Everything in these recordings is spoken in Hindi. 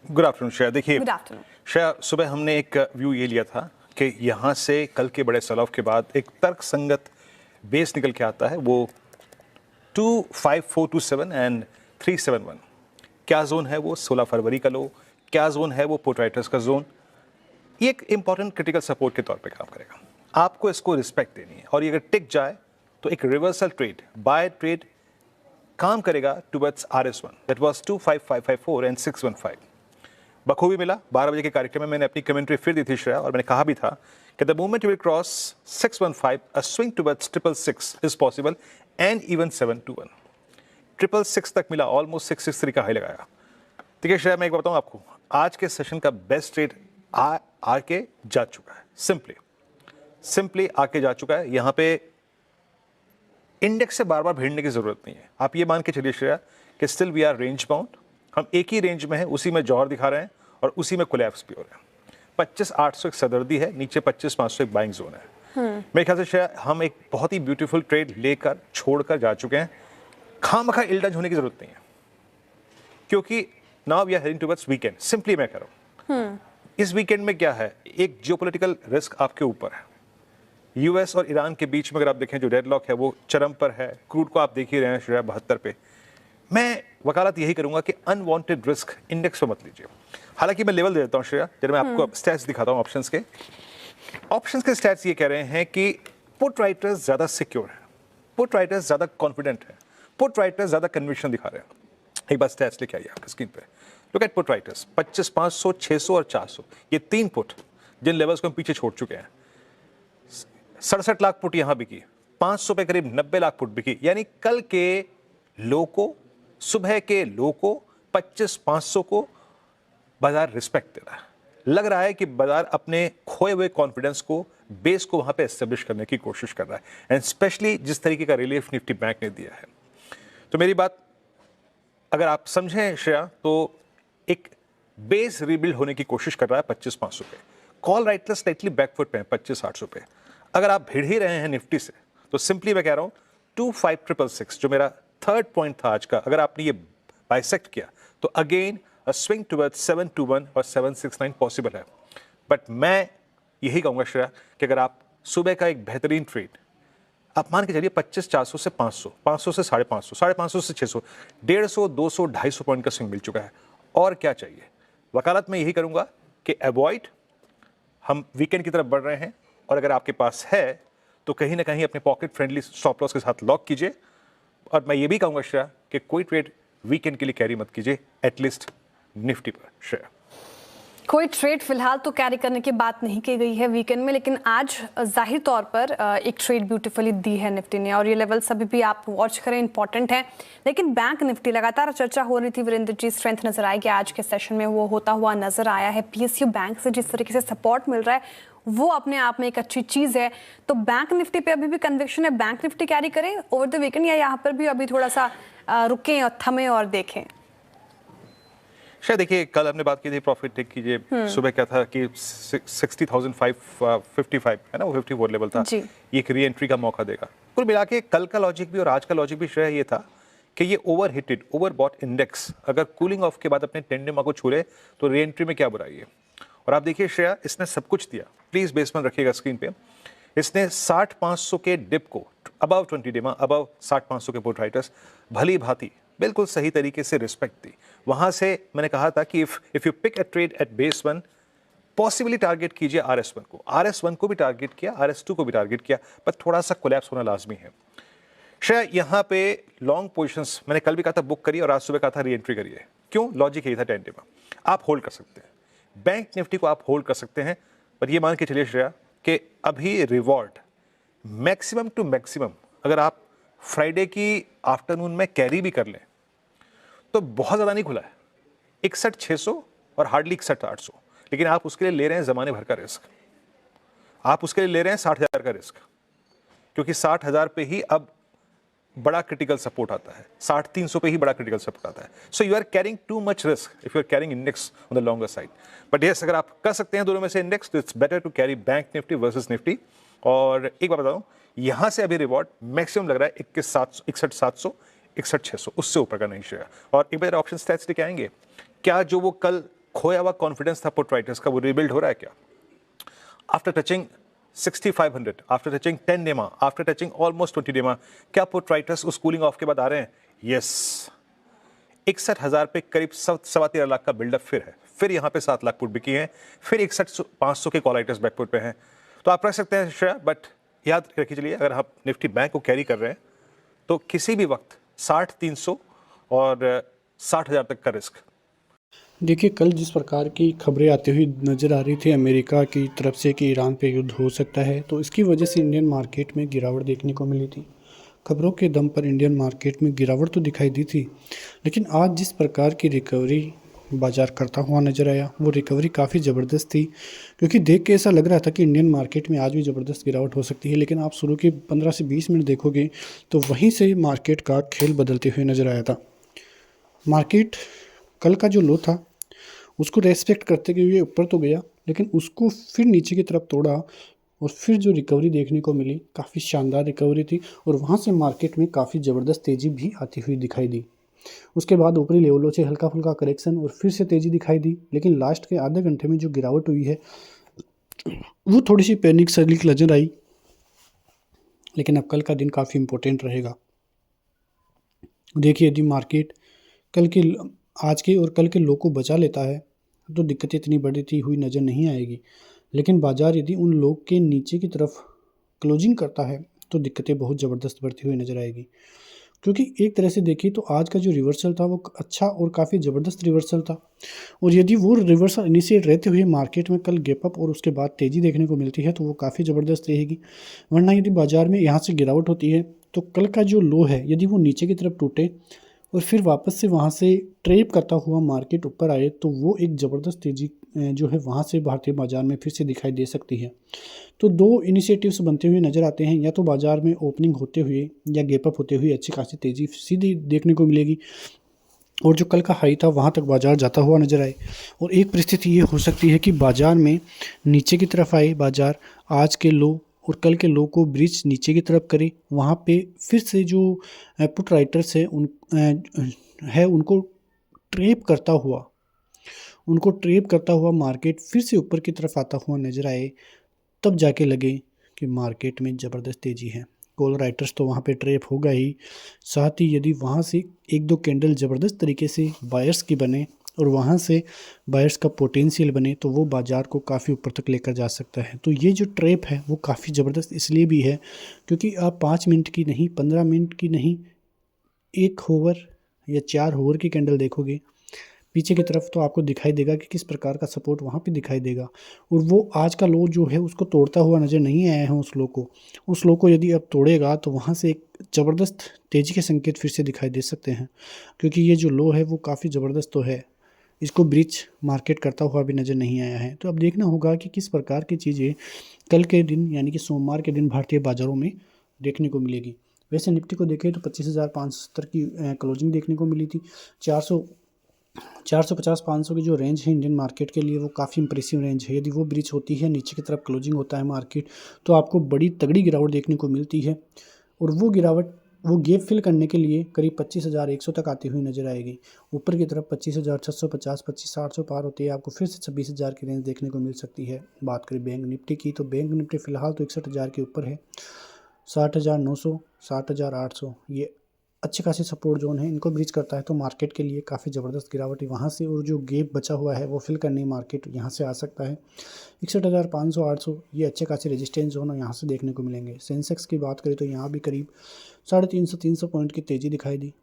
Good afternoon Shreya. देखिए गुड आफ्टरनून। श्रेया, सुबह हमने एक व्यू ये लिया था कि यहाँ से कल के बड़े सैलाब के बाद एक तर्क संगत बेस निकल के आता है, वो 25427 एंड 371। क्या जोन है वो? 16 फरवरी का लो। क्या जोन है वो? पुट राइटर्स का जोन। ये एक इंपॉर्टेंट क्रिटिकल सपोर्ट के तौर पे काम करेगा। आपको इसको रिस्पेक्ट देनी है और ये अगर टिक जाए तो एक रिवर्सल ट्रेड, बाय ट्रेड काम करेगा towards RS1 that was 25554 and 615। बखूबी मिला। 12 बजे के कार्यक्रम में मैंने अपनी कमेंट्री फिर दी थी श्रेया, और मैंने कहा भी था कि the movement will cross 615, a swing towards 666 is possible and even 721। 666 तक मिला, ऑलमोस्ट 663 का हाई लगाया। ठीक है श्रेया, मैं एक बात बताऊं आपको, आज के सेशन का बेस्ट ट्रेड आके जा चुका है। सिंपली आके जा चुका है। यहाँ पे इंडेक्स से बार बार भिड़ने की जरूरत नहीं है। आप ये मान के चलिए श्रेया कि still we are range bound, हम एक ही रेंज में है, उसी में जौहर दिखा रहे हैं और उसी में कोलैप्स भी हो रहे हैं। 25,800 एक सदर्दी है, नीचे 25,500 एक बाइंग जोन है। मेरे ख्याल से श्रेया हम एक बहुत ही ब्यूटीफुल ट्रेड लेकर छोड़कर जा चुके हैं। खामखा इल्डज होने की जरूरत नहीं है, क्योंकि now we are heading towards weekend. Simply मैं कह रहा हूँ इस वीकेंड में क्या है, एक जियोपॉलिटिकल रिस्क आपके ऊपर है। यूएस और ईरान के बीच में अगर आप देखें जो डेडलॉक है वो चरम पर है। क्रूड को आप देख ही रहे हैं श्रेया 72 पे। मैं वकालत यही करूंगा कि अनवांटेड रिस्क इंडेक्स पे मत लीजिए। हालांकि मैं लेवल दे देता हूं श्रेया, जब मैं आपको स्टैट्स दिखाता हूं ऑप्शंस के स्टैट्स ये कह रहे हैं कि पुट राइटर्स ज्यादा सिक्योर है, पुट राइटर्स ज्यादा कॉन्फिडेंट है, पुट राइटर्स ज्यादा कन्विक्शन दिखा रहे हैं। एक बार स्टैट्स लेके आइए आपकी स्क्रीन पे। लुक एट पुट राइटर्स 25,500, 600 और 400, ये 3 पुट जिन लेवल्स को हम पीछे छोड़ चुके हैं। 67 लाख पुट यहां बिकी, 500 पे करीब 90 लाख पुट बिकी। यानी कल के लो को, सुबह के लो को, 25,500 को बाजार रिस्पेक्ट दे रहा है। लग रहा है कि बाजार अपने खोए हुए कॉन्फिडेंस को, बेस को वहां पे एस्टेब्लिश करने की कोशिश कर रहा है, एंड स्पेशली जिस तरीके का रिलीफ निफ्टी बैंक ने दिया है। तो मेरी बात अगर आप समझें श्रेया, तो एक बेस रीबिल्ड होने की कोशिश कर रहा है 25,500 पे। कॉल राइटर्स स्लाइटली बैकफुट पे है 25,800 पे। अगर आप भिड़ ही रहे हैं निफ्टी से, तो सिंपली मैं कह रहा हूं 25,666 जो मेरा थर्ड पॉइंट था आज का, अगर आपने ये बाइसेक्ट किया तो अगेन अ स्विंग टुवर्ड्स 721 और 769 पॉसिबल है। बट मैं यही कहूंगा श्रेया कि अगर आप सुबह का एक बेहतरीन ट्रेड आप मान के चलिए 25,400 से 500, 500 से 550, 550 से 600, 150, 200, 250 पॉइंट का स्विंग मिल चुका है। और क्या चाहिए? वकालत में यही करूंगा कि अवॉइड, हम वीकेंड की तरफ बढ़ रहे हैं, और अगर आपके पास है तो कहीं ना कहीं अपने पॉकेट फ्रेंडली स्टॉप लॉस के साथ लॉक कीजिए। और मैं ये भी कहूंगा श्रेया कि कोई ट्रेड वीकेंड के लिए कैरी मत कीजिए, एटलीस्ट निफ्टी पर। श्रेया, कोई ट्रेड फिलहाल तो कैरी करने की बात नहीं की गई है वीकेंड में, लेकिन आज जाहिर तौर पर एक ट्रेड ब्यूटीफुली दी है निफ्टी ने, और ये लेवल्स अभी भी आप वॉच करें, इंपॉर्टेंट है। लेकिन बैंक निफ्टी लगातार चर्चा हो रही थी, वीरेंद्र जी स्ट्रेंथ नजर आएगी आज के सेशन में, वो होता हुआ नजर आया है। PSU बैंक से जिस तरीके से सपोर्ट मिल रहा है वो अपने आप में एक अच्छी चीज है। तो बैंक निफ्टी पे अभी भी कन्विक्शन है, बैंक निफ्टी कैरी करें ओवर द वीकेंड, या यहाँ पर भी अभी थोड़ा सा रुकें और थमें और देखें? शायद देखिए कल हमने बात की थी प्रॉफिट टेक कीजिए, सुबह क्या था कि 60,555 है ना, वो 54 लेवल था, ये एक री एंट्री का मौका देगा। कुल मिला के कल का लॉजिक भी और आज का लॉजिक भी श्रेय ये था कि ये overheated, overbought index अगर कूलिंग ऑफ के बाद अपने टेंडेमा को छू ले तो री एंट्री में क्या बुराई है। और आप देखिए श्रेया, इसने सब कुछ दिया, प्लीज बेसमेंट रखिएगा स्क्रीन पे। इसने 60,500 के डिप को अबव 20 डे में अबव 60,500 के पुट राइटर्स भली भांति बिल्कुल सही तरीके से रिस्पेक्ट दी। वहां से मैंने कहा था कि if you pick a trade at base 1, possibly target कीजिए RS1 को। RS1 को भी टारगेट किया, RS2 को भी टारगेट किया, पर थोड़ा सा कोलैप्स होना लाजमी है। शायद यहाँ पे लॉन्ग पोजिशंस मैंने कल भी कहा था बुक करिए, और आज सुबह कहा था री एंट्री करिए। क्यों? लॉजिक यही था 10 डे में आप होल्ड कर सकते हैं, बैंक निफ्टी को आप होल्ड कर सकते हैं। पर ये मान के चलिए श्रेया कि अभी रिवॉर्ड मैक्सिमम टू मैक्सिमम अगर आप फ्राइडे की आफ्टरनून में कैरी भी कर लें तो बहुत ज़्यादा नहीं खुला है, 61,600 और हार्डली 61,800, लेकिन आप उसके लिए ले रहे हैं ज़माने भर का रिस्क, आप उसके लिए ले रहे हैं 60,000 का रिस्क, क्योंकि 60,000 पे ही अब बड़ा क्रिटिकल सपोर्ट आता है, 60,300 पे ही बड़ा क्रिटिकल सपोर्ट आता है। So you are carrying too much risk if you are carrying index on the longer side. But yes, अगर आप कर सकते हैं दोनों में से इंडेक्स, तो it's better to carry Bank Nifty versus Nifty. और एक बात बताऊं, यहां से अभी रिवॉर्ड मैक्सिमम लग रहा है 61,700, 61,600, उससे ऊपर का नहीं शेयर। और एक बार ऑप्शन स्टैट्स लेके आएंगे, क्या जो वो कल खोया हुआ कॉन्फिडेंस था पुट राइटर्स का, वो रिबिल्ड हो रहा है क्या? आफ्टर टचिंग 6500, आफ्टर टचिंग 10 डेमा, आफ्टर टचिंग ऑलमोस्ट 20 डेमा, क्या पुट राइटर्स उस कूलिंग ऑफ के बाद आ रहे हैं? यस। 61,000 पे करीब 13.25 लाख का बिल्डअप फिर है, फिर यहाँ पे 7 लाख पुट बिकी हैं, फिर 61,500 के कॉल राइटर्स बैकपुट पे हैं। तो आप रख सकते हैं श्रेया, बट याद रखिए चलिए, अगर आप निफ्टी बैंक को कैरी कर रहे हैं तो किसी भी वक्त 60-300 और 60,000 तक का रिस्क। देखिए, कल जिस प्रकार की खबरें आती हुई नज़र आ रही थी अमेरिका की तरफ से कि ईरान पे युद्ध हो सकता है, तो इसकी वजह से इंडियन मार्केट में गिरावट देखने को मिली थी। खबरों के दम पर इंडियन मार्केट में गिरावट तो दिखाई दी थी, लेकिन आज जिस प्रकार की रिकवरी बाजार करता हुआ नज़र आया, वो रिकवरी काफ़ी ज़बरदस्त थी, क्योंकि देख के ऐसा लग रहा था कि इंडियन मार्केट में आज भी ज़बरदस्त गिरावट हो सकती है। लेकिन आप शुरू के 15 से 20 मिनट देखोगे तो वहीं से मार्केट का खेल बदलते हुए नज़र आया था। मार्केट कल का जो लो था उसको रेस्पेक्ट करते हुए ऊपर तो गया, लेकिन उसको फिर नीचे की तरफ तोड़ा और फिर जो रिकवरी देखने को मिली, काफ़ी शानदार रिकवरी थी और वहाँ से मार्केट में काफ़ी ज़बरदस्त तेज़ी भी आती हुई दिखाई दी। उसके बाद ऊपरी लेवलों से हल्का फुल्का करेक्शन और फिर से तेज़ी दिखाई दी, लेकिन लास्ट के आधे घंटे में जो गिरावट हुई है वो थोड़ी सी पैनिक सेलिंग नजर आई। लेकिन अब कल का दिन काफ़ी इम्पोर्टेंट रहेगा। देखिए, यदि मार्केट आज के और कल के लो को बचा लेता है तो दिक्कतें इतनी बढ़ती हुई नज़र नहीं आएगी, लेकिन बाज़ार यदि उन लोग के नीचे की तरफ क्लोजिंग करता है तो दिक्कतें बहुत ज़बरदस्त बढ़ती हुई नज़र आएगी। क्योंकि एक तरह से देखिए तो आज का जो रिवर्सल था वो अच्छा और काफ़ी ज़बरदस्त रिवर्सल था, और यदि वो रिवर्सल इनिशिएट रहते हुए मार्केट में कल गैप अप और उसके बाद तेज़ी देखने को मिलती है तो वो काफ़ी ज़बरदस्त रहेगी। वरना यदि बाज़ार में यहाँ से गिरावट होती है तो कल का जो लो है यदि वो नीचे की तरफ टूटे और फिर वापस से वहाँ से ट्रेप करता हुआ मार्केट ऊपर आए तो वो एक ज़बरदस्त तेज़ी जो है वहाँ से भारतीय बाज़ार में फिर से दिखाई दे सकती है। तो दो इनिशिएटिव्स बनते हुए नज़र आते हैं, या तो बाज़ार में ओपनिंग होते हुए या गैप अप होते हुए अच्छी खासी तेज़ी सीधी देखने को मिलेगी और जो कल का हाई था वहाँ तक बाज़ार जाता हुआ नज़र आए। और एक परिस्थिति ये हो सकती है कि बाज़ार में नीचे की तरफ आए, बाज़ार आज के लो और कल के लो को ब्रिज नीचे की तरफ करे, वहाँ पे फिर से जो पुट राइटर्स है उनको ट्रेप करता हुआ मार्केट फिर से ऊपर की तरफ आता हुआ नज़र आए, तब जाके लगे कि मार्केट में ज़बरदस्त तेज़ी है। कॉल राइटर्स तो वहाँ पे ट्रेप होगा ही, साथ ही यदि वहाँ से एक दो कैंडल ज़बरदस्त तरीके से बायर्स की बने और वहाँ से बायर्स का पोटेंशियल बने तो वो बाज़ार को काफ़ी ऊपर तक लेकर जा सकता है। तो ये जो ट्रेप है वो काफ़ी ज़बरदस्त इसलिए भी है क्योंकि आप 5 मिनट की नहीं, 15 मिनट की नहीं, 1 ओवर या 4 ओवर की कैंडल देखोगे पीछे की तरफ तो आपको दिखाई देगा कि किस प्रकार का सपोर्ट वहाँ पे दिखाई देगा। और वो आज का लो जो है उसको तोड़ता हुआ नज़र नहीं आया है। उस लो को यदि अब तोड़ेगा तो वहाँ से एक ज़बरदस्त तेज़ी के संकेत फिर से दिखाई दे सकते हैं, क्योंकि ये जो लो है वो काफ़ी ज़बरदस्त तो है, इसको ब्रीच मार्केट करता हुआ भी नज़र नहीं आया है। तो अब देखना होगा कि किस प्रकार की चीज़ें कल के दिन यानी कि सोमवार के दिन भारतीय बाज़ारों में देखने को मिलेगी। वैसे निफ्टी को देखें तो 25,570 की क्लोजिंग देखने को मिली थी। 450-500 की जो रेंज है इंडियन मार्केट के लिए वो काफ़ी इंप्रेसिव रेंज है। यदि वो ब्रीच होती है, नीचे की तरफ क्लोजिंग होता है मार्केट, तो आपको बड़ी तगड़ी गिरावट देखने को मिलती है और वो गिरावट वो गैप फिल करने के लिए करीब 25,100 तक आती हुई नज़र आएगी। ऊपर की तरफ 25,650, 25,800 पार होती है, आपको फिर से 26,000 की रेंज देखने को मिल सकती है। बात करें बैंक निफ्टी की तो बैंक निफ्टी फ़िलहाल तो 61,000 के ऊपर है। 60,900, 60,800 ये अच्छे खासे सपोर्ट जोन है, इनको ब्रीच करता है तो मार्केट के लिए काफ़ी ज़बरदस्त गिरावट है वहाँ से, और जो गैप बचा हुआ है वो फिल करने मार्केट यहाँ से आ सकता है। 61,500, 800 ये अच्छे खासे रेजिस्टेंस जोन यहाँ से देखने को मिलेंगे। सेंसेक्स की बात करें तो यहाँ भी करीब 350 पॉइंट की तेज़ी दिखाई दी।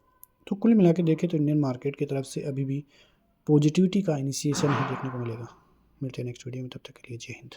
तो कुल मिला के देखें तो इंडियन मार्केट की तरफ से अभी भी पॉजिटिविटी का इनिशिएशन ही देखने को मिलेगा। मिलते हैं नेक्स्ट वीडियो में, तब तक के लिए जय हिंद।